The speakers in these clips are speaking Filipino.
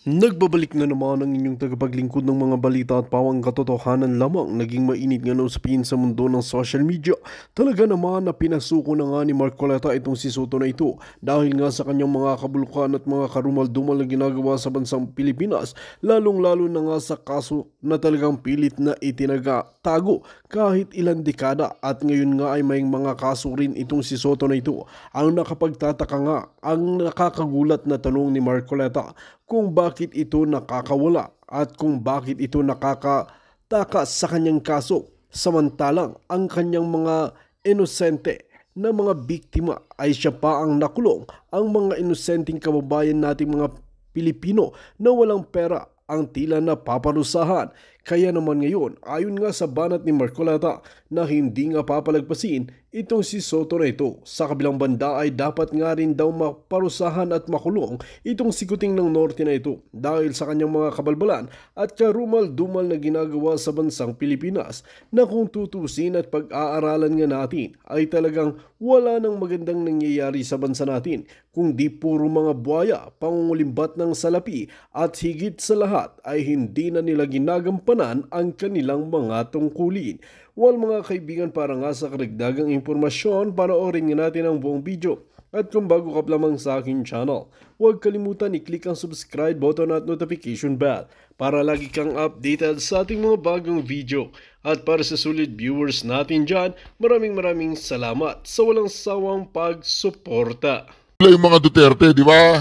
Nagbabalik na naman ang inyong tagapaglingkod ng mga balita at pawang katotohanan lamang. Naging mainit nga na usapin sa mundo ng social media. Talaga naman na pinasuko na nga ni Marcoleta itong si Soto na ito dahil nga sa kanyang mga kabulukan at mga karumal-dumal na ginagawa sa bansang Pilipinas, lalong-lalo na nga sa kaso na talagang pilit na itinatago kahit ilang dekada, at ngayon nga ay may mga kaso rin itong si Soto na ito. Ang nakapagtataka nga, ang nakakagulat na tanong ni Marcoleta kung bakit ito nakakawala at kung bakit ito nakakatakas sa kanyang kaso, samantalang ang kanyang mga inosente na mga biktima ay siya pa ang nakulong. Ang mga inosenteng kababayan nating mga Pilipino na walang pera ang tila na paparusahan. Kaya naman ngayon, ayon nga sa banat ni Marcoleta na hindi nga papalagpasin itong si Soto na ito. Sa kabilang banda ay dapat nga rin daw maparusahan at makulong itong sikuting ng norte na ito dahil sa kanyang mga kabalbalan at karumal-dumal na ginagawa sa bansang Pilipinas, na kung tutusin at pag-aaralan nga natin ay talagang wala nang magandang nangyayari sa bansa natin, kung di puro mga buhaya, pangungulimbat ng salapi, at higit sa lahat ay hindi na nila ginagampanan ang kanilang mga tungkulin. Well mga kaibigan, para nga sa karagdagang impormasyon, panoorin nga natin ang buong video. At kung bago ka lamang sa aking channel, huwag kalimutan i-click ang subscribe button at notification bell para lagi kang updated sa ating mga bagong video. At para sa sulit viewers natin dyan, maraming salamat sa walang sawang pagsuporta. Yung mga Duterte, di ba?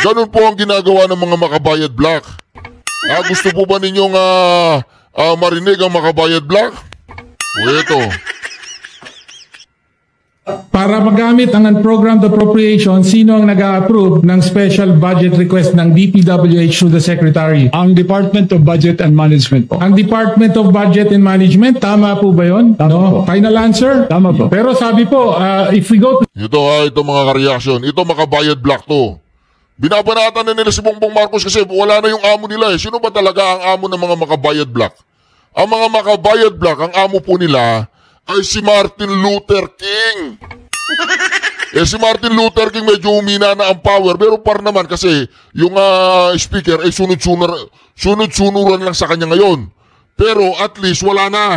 Ganun po ang ginagawa ng mga Makabayad Black. Gusto po ba ninyong marinig ang Makabayad Black? O ito. Para magamit ang unprogrammed appropriation, sino ang nag-a-approve ng special budget request ng DPWH to the Secretary? Ang Department of Budget and Management po. Ang Department of Budget and Management, tama po ba yun? Tama po. Final answer? Tama po. Pero sabi po, if we go to... Ito mga ka-reaction. Ito Makabayad Black to. Binabanatan na nila si Bongbong Marcos kasi wala na yung amo nila eh. Sino ba talaga ang amo ng mga Makabayad Black? Ang mga Makabayad Black, ang amo po nila ay si Martin Luther King. Si Martin Luther King medyo humina na ang power, pero par naman kasi yung speaker ay sunod-sunuran lang sa kanya ngayon. Pero at least wala na.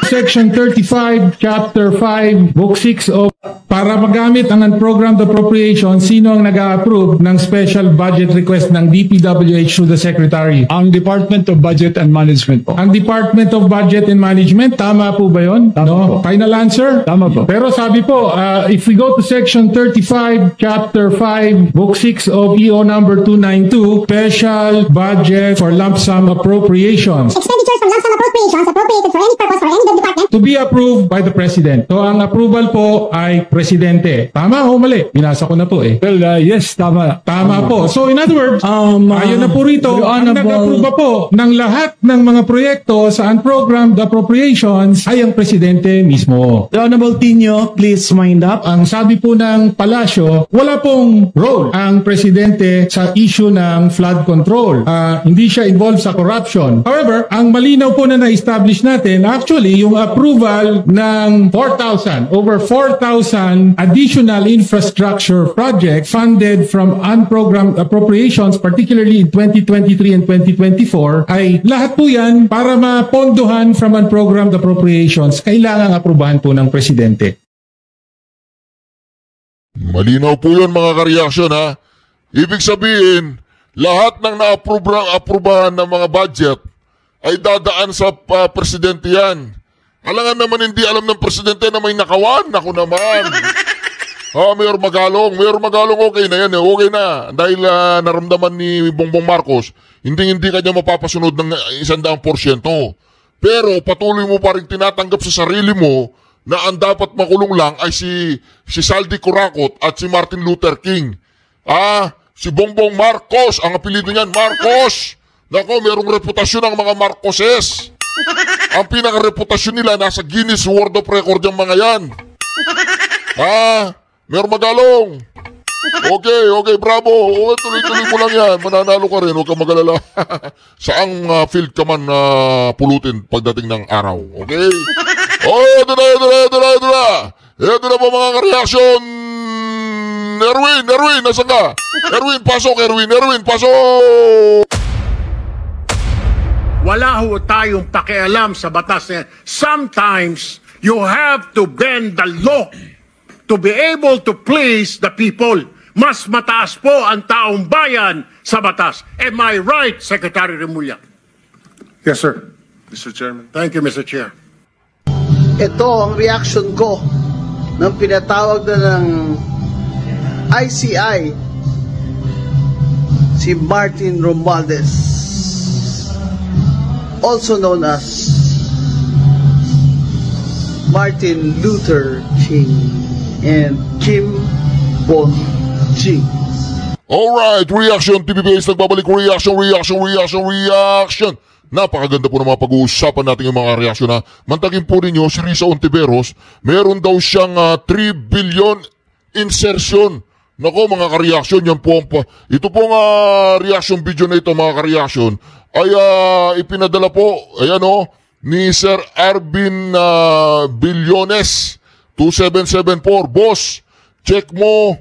Section 35, Chapter 5, Book 6 of... Para magamit ang unprogrammed appropriation, sino ang nag-a-approve ng special budget request ng DPWH to the Secretary? Ang Department of Budget and Management po. Ang Department of Budget and Management, tama po ba yun? Tama po. Final answer? Tama po. Pero sabi po, if we go to Section 35, Chapter 5, Book 6 of EO number 292, Special Budget for Lump Sum Appropriations. Expenditures from lump sum appropriations appropriated for any purpose for any department To be approved by the President. So ang approval po ay Presidente. Tama o mali? Binasa ko na po eh. Well, yes, tama. Tama po. So in other words, ayon na po rito, ang nag-approve po ng lahat ng mga proyekto sa unprogrammed appropriations ay ang Presidente mismo. The Honorable Tino, please wind up. Ang sabi po ng Palasyo, wala pong role ang Presidente sa issue ng flood control. Hindi siya involved sa corruption. However, ang malinaw po na na-establish natin, actually, yung approval ng over 4,000 additional infrastructure projects funded from unprogrammed appropriations, particularly in 2023 and 2024, ay lahat po yan para mapondohan from unprogrammed appropriations, kailangang aprubahan po ng Presidente. Malinaw po yun mga ka-reaction ha. Ibig sabihin, lahat ng na-aprubahan ng mga budget ay dadaan sa Presidente yan. Alangan naman hindi alam ng Presidente na may nakawan. Naku naman. Mayor Magalong. Mayor Magalong okay na yan. Okay na. Dahil naramdaman ni Bongbong Marcos, hindi kanya mapapasunod ng 100%. Pero patuloy mo pa rin tinatanggap sa sarili mo na ang dapat makulong lang ay si Saldi Corakot at si Martin Luther King. Si Bongbong Marcos. Ang apelido niyan, Marcos. Nako, merong reputasyon ng mga Marcoses. Ang pinaka-reputasyon nila nasa Guinness World of Record yung mga yan. Mayor Magalong. Okay, bravo. Tuloy-tuloy mo lang yan. Mananalo ka rin, huwag kang magalala. Saang field ka man pulutin pagdating ng araw. Okay? Ito na po mga reaksyon. Erwin, nasa ka? Erwin, pasok, Erwin, pasok! Wala ho tayong pakialam sa batas na yan. Sometimes, you have to bend the law to be able to please the people. Mas mataas po ang taong bayan sa batas. Am I right, Secretary Remulla? Yes, sir. Mr. Chairman. Thank you, Mr. Chair. Ito ang reaction ko nang pinatawag na ng ICI si Martin Romualdez, also known as Martin Luther King and Kim Bong-Jing. Alright, Reaction TV Base, nagbabalik reaction. Napakaganda po ng mga pag-uusapan natin yung mga reaksyon na mantagin po ninyo si Risa Hontiveros, meron daw siyang 3 billion insertion. Nako mga ka-reaction, yan po ito pong reaction video na ito mga ka-reaction ay ipinadala po, ayan ni Sir Arvin Billones 2774. Boss, check mo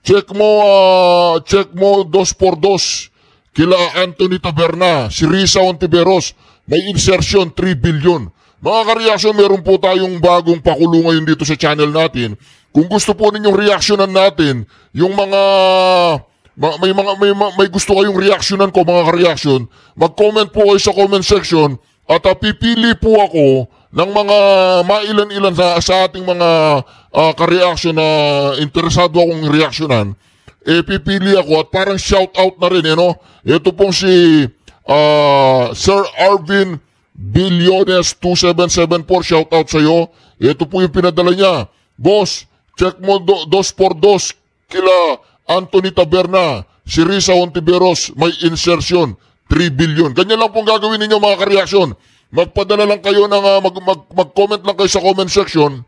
2x2 kila Anthony Taberna, si Risa Hontiveros, may insertion 3 billion. Mga ka-reaction, meron po tayong bagong pakulo ngayon dito sa channel natin. Kung gusto po ninyong reaksyonan natin, yung mga may gusto kayong reaksyonan ko mga ka-reaction, mag-comment po kayo sa comment section at pipili po ako ng mga mailan-ilan sa ating mga ka-reaction na interesado akong reaksyonan. Pipili ako at parang shout out na rin, ito pong si Sir Arvin Billones 2774, shout out sa iyo. Ito po yung pinadala niya. Boss, check mo 2x2 kila Anthony Taberna, si Risa Hontiveros, may insertion 3 billion. Ganyan lang pong gagawin ninyo mga ka-reaction. Magpadala lang kayo ng mag-comment lang kayo sa comment section,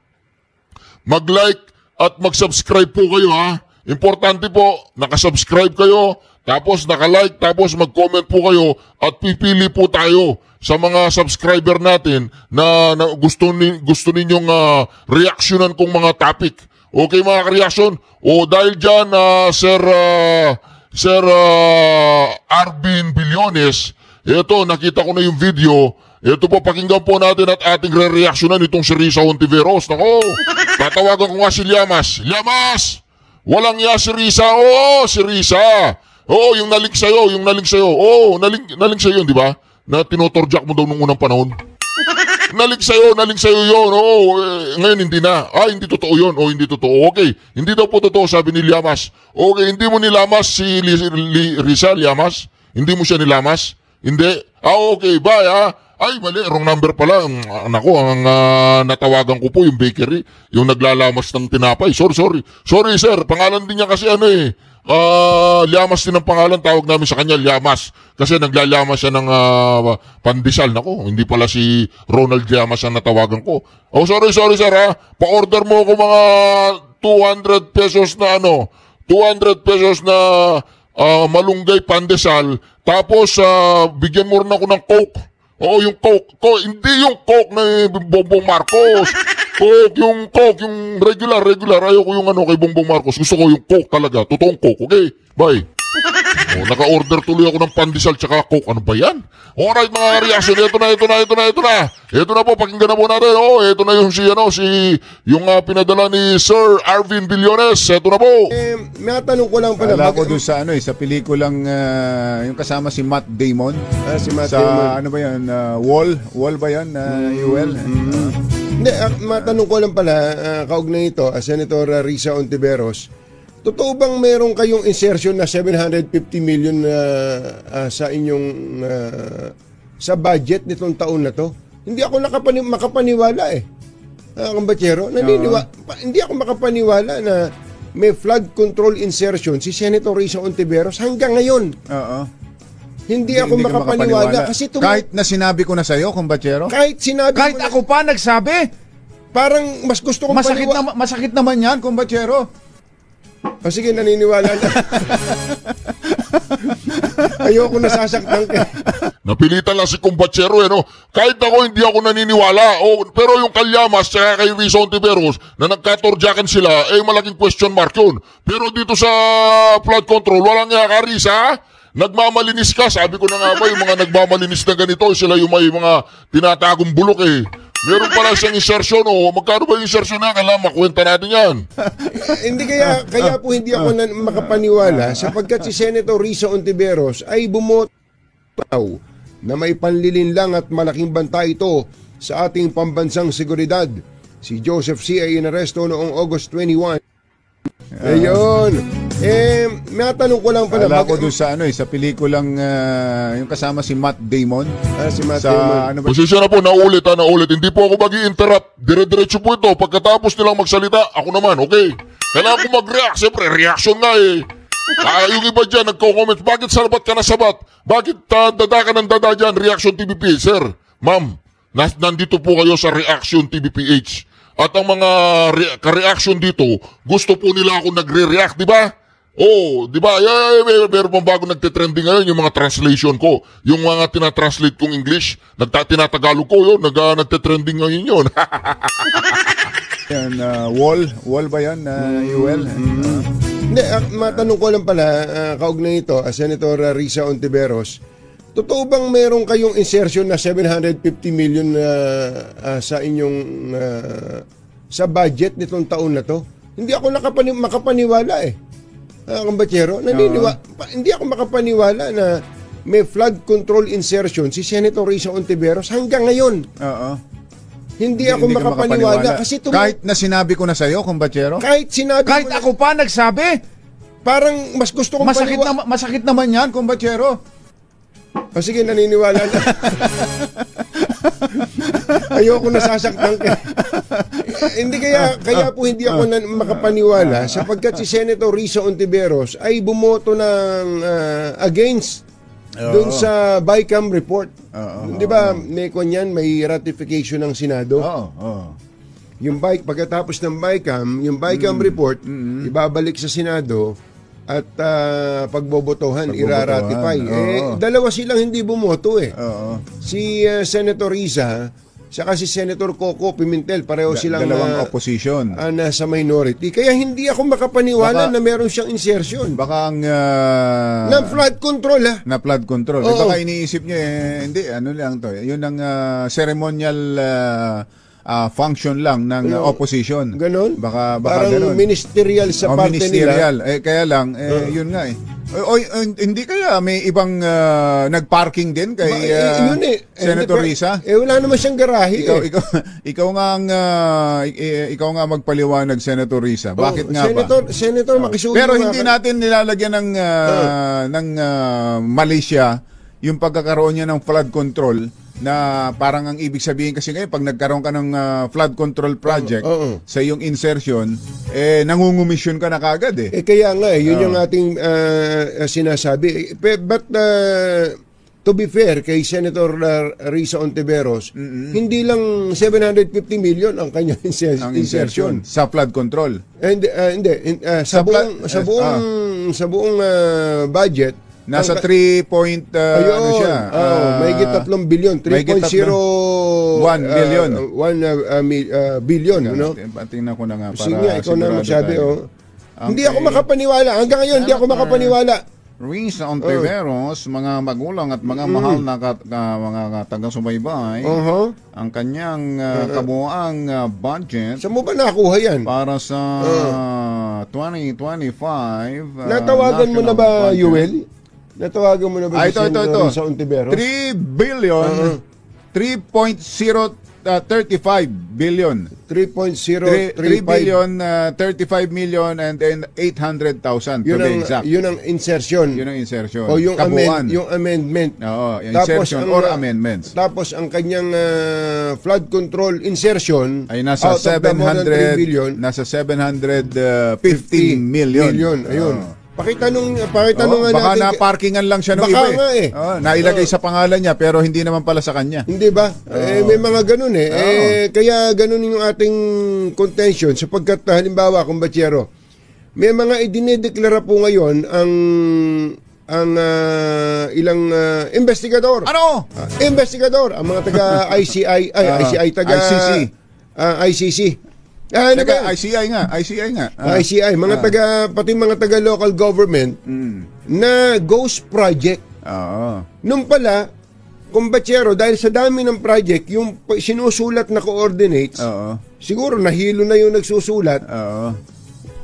mag-like at mag-subscribe po kayo Importante po, nakasubscribe kayo, tapos nakalike, tapos mag-comment po kayo at pipili po tayo sa mga subscriber natin na gusto ninyong reaksyonan kong mga topic. Okay mga ka-reaction? Dahil dyan, Sir Arvin Billones, ito, nakita ko na yung video. Ito po, pakinggan po natin at ating re-reaksyonan itong si Risa Hontiveros. Nako, tatawagan ko nga si Llamas. Llamas! Walang si Risa. Si Risa. Yung nalink sa'yo. Nalink sa'yo, di ba? Na tinotorjak mo daw nung unang panahon. Nalink sa'yo yun. Ngayon hindi na. Hindi totoo yun. Hindi totoo. Okay. Hindi daw po totoo, sabi ni Llamas. Okay, hindi mo nilamas si Risa, Llamas? Hindi mo siya nilamas? Hindi? Okay, bye Ay, mali, wrong number pala. Nako, ang natawagan ko po yung bakery, yung naglalamas ng tinapay. Sorry, sir, pangalan din niya kasi Llamas din ang pangalan, tawag namin sa kanya, Llamas. Kasi naglalamas siya ng pandesal. Nako, hindi pala si Ronald Llamas ang natawagan ko. Sorry, sir, pa-order mo ako mga 200 pesos na 200 pesos na malunggay pandesal. Tapos, bigyan mo rin ako ng Coke. Yung Coke. Hindi yung Coke na Bongbong Marcos. Yung Coke, yung regular. Ayoko yung kay Bongbong Marcos. Gusto ko yung Coke talaga. Totoong Coke, okay? Bye. Naka-order tuloy ako ng pandesal tsaka Coke. Ano ba yan? Alright mga reaction. Ito na. Ito na po, pakinggan na po natin. Ito na yung yung pinadala ni Sir Arvin Billones. Ito na po. May tanong ko lang pala. Wala ko doon sa sa pelikulang yung kasama si Matt Damon. Si Matt sa Damon. Ano ba yan? Wall ba yan? UL? Hindi, matanong ko lang pala, kaugnay ito, Senator Risa Hontiveros, totoo bang meron kayong insertion na 750 million sa inyong sa budget nitong taon na to? Hindi ako makapaniwala Kambatsero, hindi ako makapaniwala na may flood control insertion si Senator Risa Hontiveros hanggang ngayon. Hindi ako makapaniwala kasi kahit na sinabi ko na sa'yo, Kumbatsero. Kahit ako pa nagsabi. Parang mas gusto kong masakit naman yan, Kumbatsero. Sige, naniniwala na. Ayoko nasasaktan ka. Napilitan lang si Kumbatsero no? Kahit ako hindi ako naniniwala. Pero yung Kalyamas tsaka kay Risa Ontiveros na nagkatorjakan sila, malaking question mark yun. Pero dito sa flood control, walang nga ka, Risa. Nagmamalinis ka. Sabi ko na nga ba, yung mga nagmamalinis na ganito, sila yung may mga tinatagong bulok Meron pala siyang insertion Magkano ba yung insertion na? Kailangan makwenta natin yan. Hindi kaya po hindi ako makapaniwala sapagkat si Senator Risa Ontiveros ay bumoto na may panlilinlang at malaking banta ito sa ating pambansang seguridad. Si Joseph C. ay inaresto noong August 21. Ayun. May tanong ko lang pala. Wala ko doon sa sa pelikulang yung kasama si Matt Damon. Si Matt Damon. Pasensya na po, naulit. Hindi po ako mag-i-interrupt. Dire-diretso po ito. Pagkatapos nilang magsalita, ako naman, okay? Kailangan ko mag-react. Siyempre, reaction nga yung iba dyan, nagko-comment, bakit salabat ka na sabat? Bakit dada ka ng dada dyan? Reaction TVPH, sir. Ma'am, nandito po kayo sa Reaction TVPH. At ang mga ka-reaction dito, gusto po nila ako nagre-react, di ba? Di ba? Meron pang bago nagtitrending ngayon yung mga translation ko. Yung mga tinatranslate kong English, tinatagalog ko yun, nagtitrending ngayon yun. Yan, wall ba yan, UL? Hindi, matanong ko lang pala, kaugnay ito, Senator Risa Ontiveros, totoo bang meron kayong insertion na 750 million sa inyong sa budget nitong taon na to? Hindi ako makapaniwala Kumbatsero, hindi ako makapaniwala na may flood control insertion si Senator Risa Ontiveros hanggang ngayon. Hindi ako makapaniwala kasi kahit na sinabi ko na sa'yo, Kumbatsero? Kahit ako pa nagsabi. Parang mas gusto kong masakit naman yan, Kumbatsero. Sige, naniniwala na. Ayoko nasasaktan ka. Hindi kaya po hindi ako makapaniwala sapagkat si Senator Risa Ontiveros ay bumoto ng against doon sa BICAM report. Di ba, may ratification ng Senado. Yung pagkatapos ng BICAM report, ibabalik sa Senado at pagbobotohan, iraratify. Dalawa silang hindi bumoto Si Senator Risa saka si Senator Coco Pimentel, pareho silang dalawang opposition. Nasa minority. Kaya hindi ako makapaniwala na meron siyang insertion. Baka ang na flood control na flood control. Baka iniisip niyo hindi, ano lang to. Yun ang ceremonial function lang ng opposition. Ganon? Baka parang ganon. Ministerial sa parte ministerial. nila. Kaya lang, yun nga hindi kaya may ibang nag-parking din kay Senator Risa? Wala naman siyang garahe. Ikaw nga magpaliwanag, Senator Risa. Bakit nga Senator, makisuyo. Pero hindi natin nilalagyan ng Malaysia yung pagkakaroon niya ng flood control na parang ang ibig sabihin kasi ngayon pag nagkaroon ka ng flood control project sa iyong insertion, nangungumisyon ka na kagad kaya nga yun yung ating sinasabi. But to be fair kay Senator Risa Ontiveros, hindi lang 750 million ang kanyang insertion sa flood control. Hindi sa buong budget. Nasa 3 ano siya? Mahigit 3 billion. 3.01 billion. 1 billion. Tingnan ko na nga para sige, ikaw na magsabi. Hindi ako makapaniwala. Hanggang ngayon, hindi ako makapaniwala. Risa Ontiveros, mga magulang at mga mahal na mga taga-subaybay, ang kanyang kabuuang budget. Saan mo ba nakuha yan? Para sa 2025 natawagan mo na ba, Yuel? Natawagan mo na ba ito. Risa Ontiveros? 3 billion, 3.035 billion. 3.035 billion, 35 million and then 800,000 to be exact. Yun ang insertion. Yun ang insertion. O yung amendment. Oo, insertion or amendments. Tapos ang kanyang flood control insertion ay nasa 700 billion, nasa 715 million. Ayun. Pakitanong nga natin. Baka na-parkingan lang siya ng iba nailagay sa pangalan niya pero hindi naman pala sa kanya. Hindi ba? May mga ganun kaya ganun yung ating contention sapagkat halimbawa, Kumbatsero, may mga idinedeklara po ngayon ang ang ilang investigador. Ano? Investigador, ang mga taga ICI, ICI taga ICC. ICC. Teka, ICI nga. ICI, mga pati mga taga local government na ghost project. Oo. Nung pala, kumbatsero, dahil sa dami ng project, yung sinusulat na coordinates, siguro nahilo na yung nagsusulat,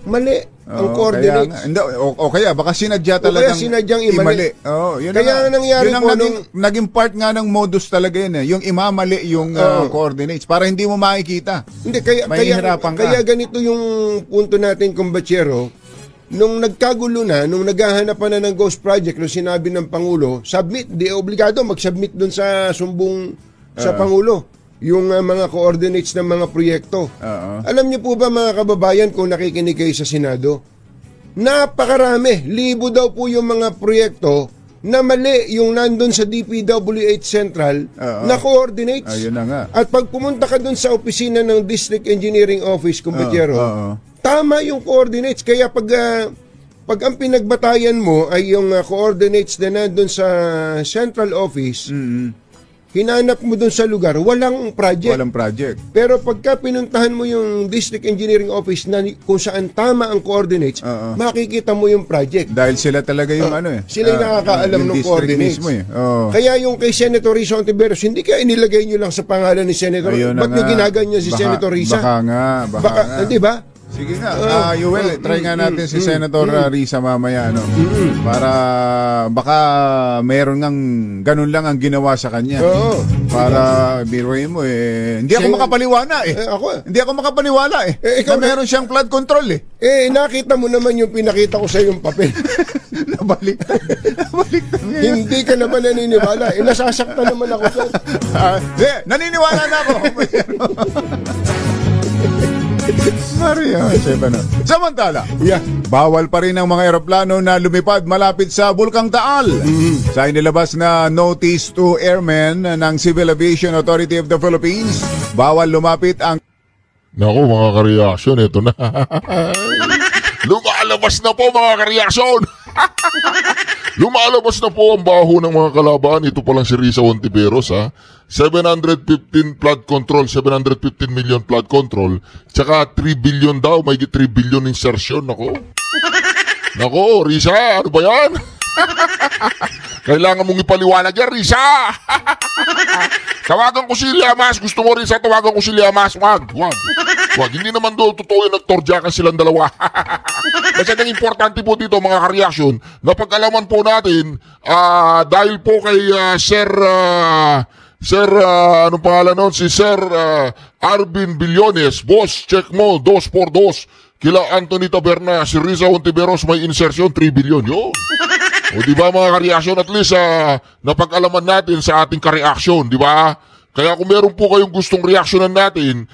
mali ang coordinates. Kaya baka sinadya talagang sinadyang imali. Kaya nangyari yun po naging part nga ng modus talaga yun eh. Yung imamali yung coordinates para hindi mo makikita. Hindi, kaya ganito yung punto natin, kumbatsero. Nung nagkagulo na, nung naghahanap pa na ng ghost project, nung sinabi ng Pangulo, submit, di obligado mag-submit dun sa sumbong sa Pangulo yung mga coordinates ng mga proyekto. Alam niyo po ba mga kababayan, kung nakikinig kayo sa Senado, napakarami, libo daw po yung mga proyekto na mali yung nandun sa DPWH Central na coordinates. Ayun na nga. At pag pumunta ka dun sa opisina ng District Engineering Office, kumpetero, tama yung coordinates. Kaya pag ang pinagbatayan mo ay yung coordinates na nandun sa Central Office, hinanap mo dun sa lugar, walang project. Pero pagka pinuntahan mo yung District Engineering Office na kung saan tama ang coordinates, makikita mo yung project. Dahil sila talaga yung sila yung nakakaalam ng coordinates. Mismo, Kaya yung kay Senator Risa Ontiveros, hindi kaya inilagay nyo lang sa pangalan ni Senator. Ba't nyo ginaganyan si Senator Risa? Baka nga. Di ba? Sige nga, Yuel, try nga natin si Senator Risa mamaya, para baka meron ngang ganun lang ang ginawa sa kanya. Para biruin mo hindi ako makapaniwala Hindi ako makapaniwala na meron siyang flood control nakita mo naman yung pinakita ko sa yung papel. Nabaliktad Hindi ka naman naniniwala. Nasasaktan naman ako sa. Naniniwala na ako. Maria, samantala, bawal pa rin ang mga eroplano na lumipad malapit sa Bulkang Taal. Sa inilabas na notice to airmen ng Civil Aviation Authority of the Philippines, bawal lumapit ang... Naku mga kareaksyon, ito na. Lumalabas na po mga kareaksyon. Lumalabas na po ang baho ng mga kalaban. Ito pa lang si Risa Ontiveros 715 flood control, 715 million flood control, tsaka 3 billion daw, may 3 billion insertion. Nako, Risa, ano ba yan? Kailangan mong ipaliwanag yan, Risa. Tawagan ko si Llamas. Gusto mo, Risa, tawagan ko si Llamas. Wag. Hindi naman doon totoo yung nagtorjakan silang dalawa. Kasi ang importante po dito, mga kareaksyon, na pag-alaman po natin, dahil po kay Sir, anong pangalan nun? Si Sir Arvin Billones, boss, check mo, 2x2. Kila Anthony Taberna, si Risa Ontiveros may insertion, 3 billion. Yun. O diba mga kareaksyon, at least napag-alaman natin sa ating kareaksyon, diba? Kaya kung meron po kayong gustong reaksyonan natin,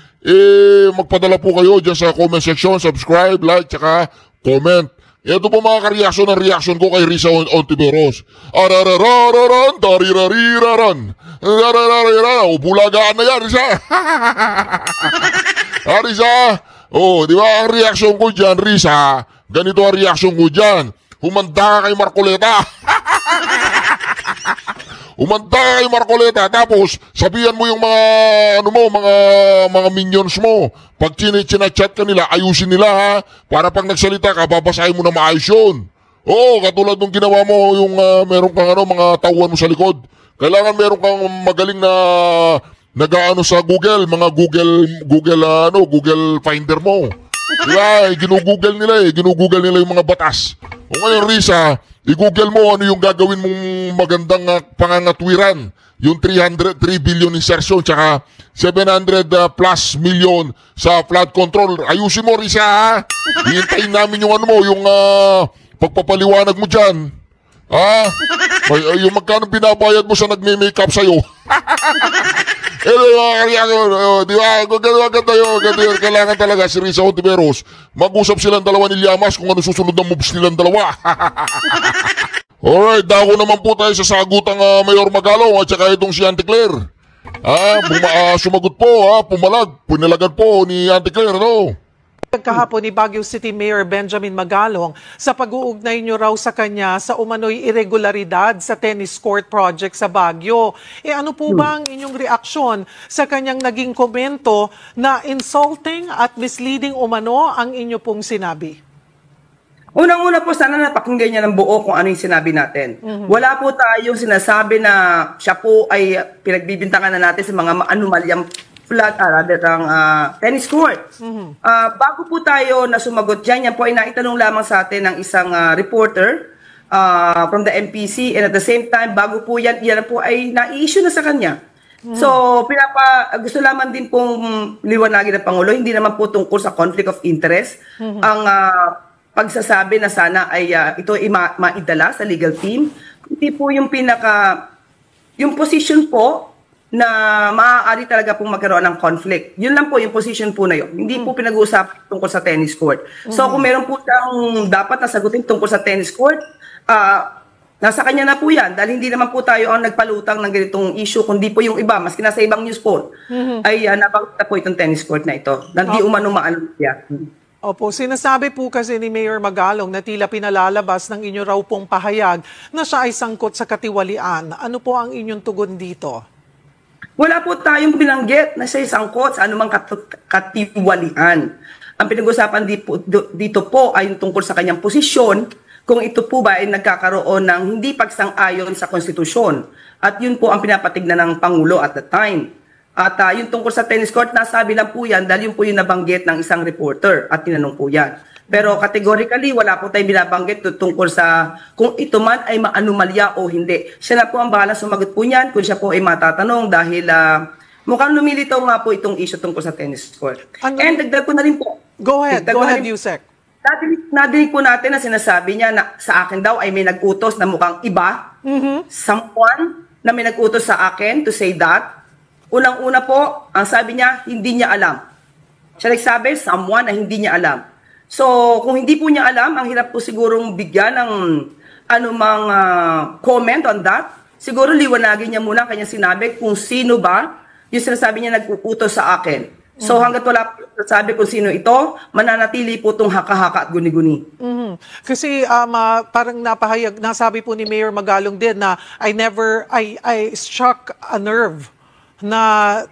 magpadala po kayo dyan sa comment section, subscribe, like, tsaka comment. Ito po mga kareaksyon ang reaksyon ko kay Risa Ontiveros. Arararararan, tarirariraran. O bulagaan na yan, Risa. Risa, di ba ang reaksyon ko dyan, Risa? Ganito ang reaksyon ko dyan. Humanda ka kay Marcoleta. Umanta kay Marcoleta, tapos sabihan mo yung mga mga minions mo. Pag chinachat ka nila, ayusin nila para pag nagsalita ka, babasahin mo na maayos yun. Katulad nung ginawa mo yung meron kang mga tauhan mo sa likod. Kailangan meron kang magaling na nag-aano sa Google, mga Google Finder mo. Diba? Ginugoogle nila yung mga batas. O ngayon, Risa, i-google mo ano yung gagawin mong magandang pangangatwiran. Yung 3 billion insertion, tsaka 700 plus million sa flood control. Ayusin mo, Risa, hihintayin namin yung yung pagpapaliwanag mo dyan. Yung magkano binabayad mo sa nagme-makeup sa'yo. Di ba? Ganda yun. Kailangan talaga si Risa Ontiveros mag-usap silang dalawa ni Llamas kung ano susunod na moves nilang dalawa. Alright, dako naman po tayo sa sagutang Mayor Magalong at saka itong si Auntie Claire. Sumagot po, pumalag, pinalagan po ni Auntie Claire, Kahapon ni Baguio City Mayor Benjamin Magalong sa pag-uugnay nyo raw sa kanya sa umano'y irregularidad sa tennis court project sa Baguio. Ano po ba ang inyong reaksyon sa kanyang naging komento na insulting at misleading umano ang inyo pong sinabi? Unang-una po, sana napakinggan niya ng buo kung ano yung sinabi natin. Wala po tayong sinasabi na siya po ay pinagbibintangan na natin sa mga anomalyang tennis court. Bago po tayo na sumagot dyan, yan po ay naitanong lamang sa atin ng isang reporter from the MPC, and at the same time, bago po yan po ay na-issue na sa kanya. So, gusto lamang din pong liwanagin ng Pangulo, hindi naman po tungkol sa conflict of interest ang pagsasabi na sana ay ito ay maidala sa legal team. Hindi po yung yung position po na maaari talaga pong magkaroon ng conflict. Yun lang po yung position po na yun. Hindi po pinag-uusap tungkol sa tennis court. So kung meron po siyang dapat nasagutin tungkol sa tennis court, nasa kanya na po yan. Dahil hindi naman po tayo ang nagpalutang ng ganitong issue, kundi po yung iba, maski nasa ibang news po, ay nabanggit na po itong tennis court na ito. Hindi umano maano yan. Opo, sinasabi po kasi ni Mayor Magalong na tila pinalalabas ng inyo raw pong pahayag na siya ay sangkot sa katiwalian. Ano po ang inyong tugon dito? Wala po tayong binanggit na siya sangkot sa anumang katiwalian. Ang pinag-usapan dito po ay tungkol sa kanyang posisyon, kung ito po ba ay nagkakaroon ng hindi pagsang-ayon sa konstitusyon. At yun po ang pinapatignan ng Pangulo at the time. At yung tungkol sa tennis court, nasabi lang po yan dahil yun po yung nabanggit ng isang reporter at tinanong po yan. Pero categorically, wala po tayong binabanggit tungkol sa kung ito man ay maanumalya o hindi. Siya na po ang bahala sumagot po niyan kung siya po ay matatanong dahil mukhang lumilitaw nga po itong issue tungkol sa tennis court. And dagdag ko na rin po. Go ahead, Yusek. Nadinig po natin na sinasabi niya na sa akin daw ay may nag-utos na mukhang iba. Someone na may nag-utos sa akin to say that. Unang-una po, ang sabi niya, hindi niya alam. Siya nagsabi, someone na hindi niya alam. So, kung hindi po niya alam, ang hirap po sigurong bigyan ng anumang comment on that. Siguro liwanagin niya muna kanyang sinabi kung sino ba yung sinasabi niya nag-uutos sa akin. So, hanggat wala po sabi kung sino ito, mananatili po itong haka-haka at guni-guni. Kasi parang nasabi po ni Mayor Magalong din na I struck a nerve na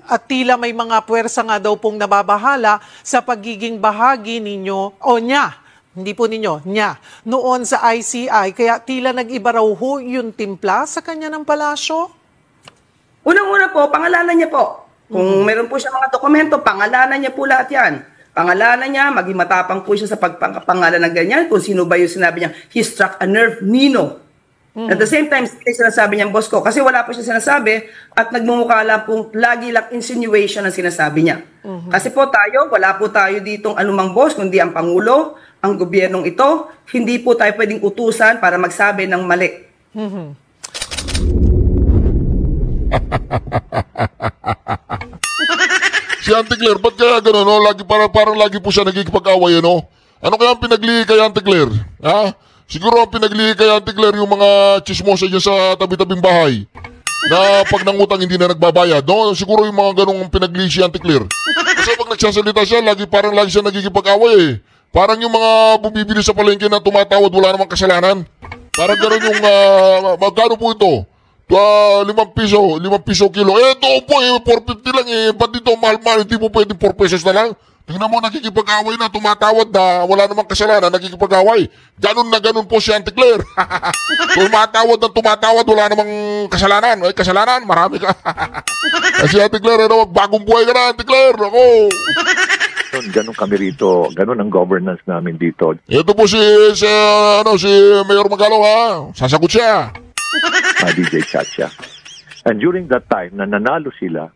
at tila may mga puwersa nga daw pong nababahala sa pagiging bahagi ninyo o niya, hindi po ninyo, niya, noon sa ICI, kaya tila nag-iba raw ho yung timpla sa kanya ng palasyo? Unang-una po, pangalanan niya po. Kung meron po siya mga dokumento, pangalanan niya po lahat yan. Pangalanan niya, maging matapang po siya sa pagpangalan ng ganyan, kung sino ba yung sinabi niya, he struck a nerve, Nino. At the same time, sinasabi niya, boss ko, kasi wala po siya sinasabi at nagmumukha lang po, lagi lang insinuation ang sinasabi niya. Kasi po tayo, wala po tayo ditong anumang boss, kundi ang Pangulo, ang gobyernong ito, hindi po tayo pwedeng utusan para magsabi ng mali. Si Auntie Claire, ba't kaya gano'n, no? Parang lagi po siya nagkikipag-away, no? Ano kaya ang pinaglihi kay Auntie Claire? Ha? Siguro ang pinaglihi kay Auntie Claire yung mga chismosa dyan sa tabi-tabing bahay na pag nangutang hindi na nagbabayad. No? Siguro yung mga ganong pinaglihi si Auntie Claire. Kasi pag nagsasalita siya, parang lagi siya nagkikipag-away eh. Parang yung mga bumibili sa palengke na tumatawad, wala namang kasalanan. Parang gano'n yung, magkano po ito? 5 piso kilo. Ito po, 450 lang eh. Ba't dito mahal-mahal? Hindi mo pwede 4 pesos na lang. Tingnan mo, nakikipag-away na, tumatawad na, wala namang kasalanan, nakikipag-away. Ganun na ganun po si Auntie Claire. tumatawad, wala namang kasalanan. Ay, kasalanan, marami ka. Kasi Auntie Claire, bagong buhay ka na, Auntie Claire. Ako. Ganun kami rito, ganun ang governance namin dito. Ito po si Mayor Magalong, ha? Sasagot siya. DJ Chacha. And during that time, na nanalo sila,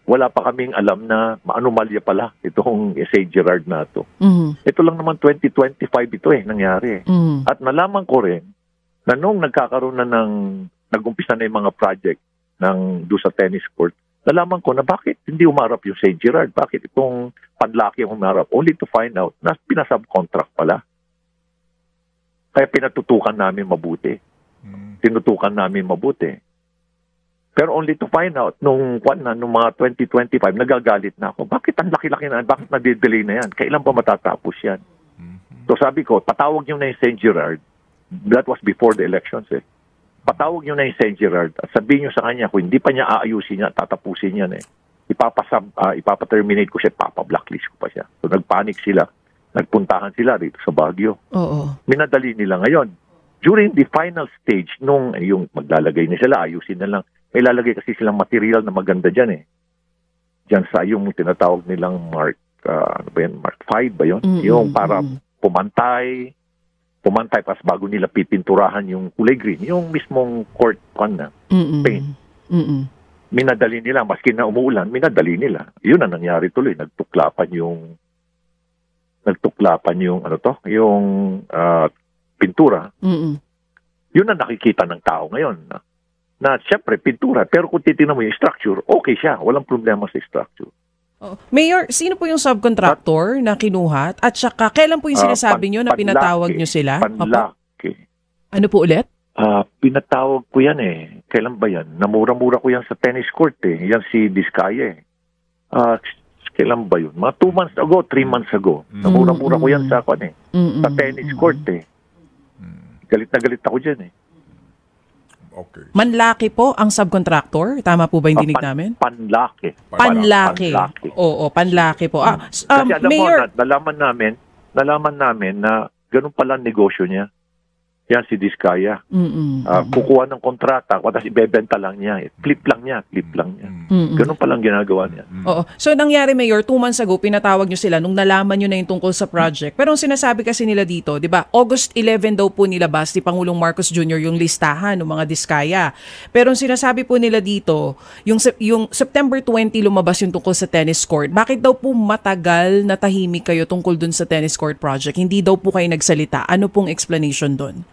wala pa kaming alam na maanumalya pala itong St. Gerard na ito. Ito lang naman 2025 ito nangyari. At nalaman ko rin na nung nagkakaroon na nag-umpisa na yung mga project do sa tennis court, nalaman ko na bakit hindi umarap yung St. Gerard, bakit itong Panlaki ang umarap, only to find out na pinasubcontract pala. Kaya pinatutukan namin mabuti. Tinutukan namin mabuti. Pero only to find out, nung mga 2025, nagagalit na ako. Bakit ang laki-laki na? Bakit nadidelay na yan? Kailan pa matatapos yan? So sabi ko, patawag nyo na yung St. Gerard. That was before the elections eh. Patawag nyo na yung St. Gerard at sabihin nyo sa kanya, kung hindi pa niya aayusin niya, tatapusin yan eh. Ipapaterminate ko siya, ipapa-blacklist ko pa siya. So nagpanik sila. Nagpuntahan sila rito sa Baguio. Oo. Minadali nila ngayon. During the final stage, nung yung maglalagay na sila, ayusin na lang. May lalagay kasi silang material na maganda dyan eh. Dyan sa yung tinatawag nilang Mark 5 ba yun? Yung para pumantay pas bago nila pipinturahan yung kulay green. Yung mismong court na paint. Minadali nila, maski na umuulan, minadali nila. Yun ang nangyari tuloy. Nagtuklapan yung pintura. Yun ang nakikita ng tao ngayon. Na siyempre, pintura. Pero kung titignan mo yung structure, okay siya. Walang problema sa structure. Mayor, sino po yung subcontractor na kinuha? At saka, kailan po yung sinasabi nyo na pinatawag nyo sila? Panlaki. Ano po ulit? Pinatawag ko yan eh. Kailan ba yan? Namura-mura ko yan sa tennis court eh. Yan si Diskaya eh. Kailan ba yun? Mga 2 months ago, 3 months ago. Namura-mura ko yan sa tennis court eh. Galit na galit ako dyan eh. Okay. Manlaki po ang subcontractor? Tama po ba yung dinig namin? Panlaki. Panlaki. Oo, panlaki po. Kasi alam Mayor, mo, nalaman namin na ganun pala ang negosyo niya. Yan si Diskaya. Kukuha ng kontrata, tapos ibebenta lang niya. Flip lang niya. Ganun palang ginagawa niya. Oo. So, nangyari, Mayor, 2 months ago, pinatawag nyo sila nung nalaman nyo na yung tungkol sa project. Pero ang sinasabi kasi nila dito, di ba, August 11 daw po nilabas ni Pangulong Marcos Jr. yung listahan ng mga Diskaya. Pero ang sinasabi po nila dito, yung September 20 lumabas yung tungkol sa tennis court. Bakit daw po matagal na tahimik kayo tungkol dun sa tennis court project? Hindi daw po kayo nagsalita. Ano pong explanation dun?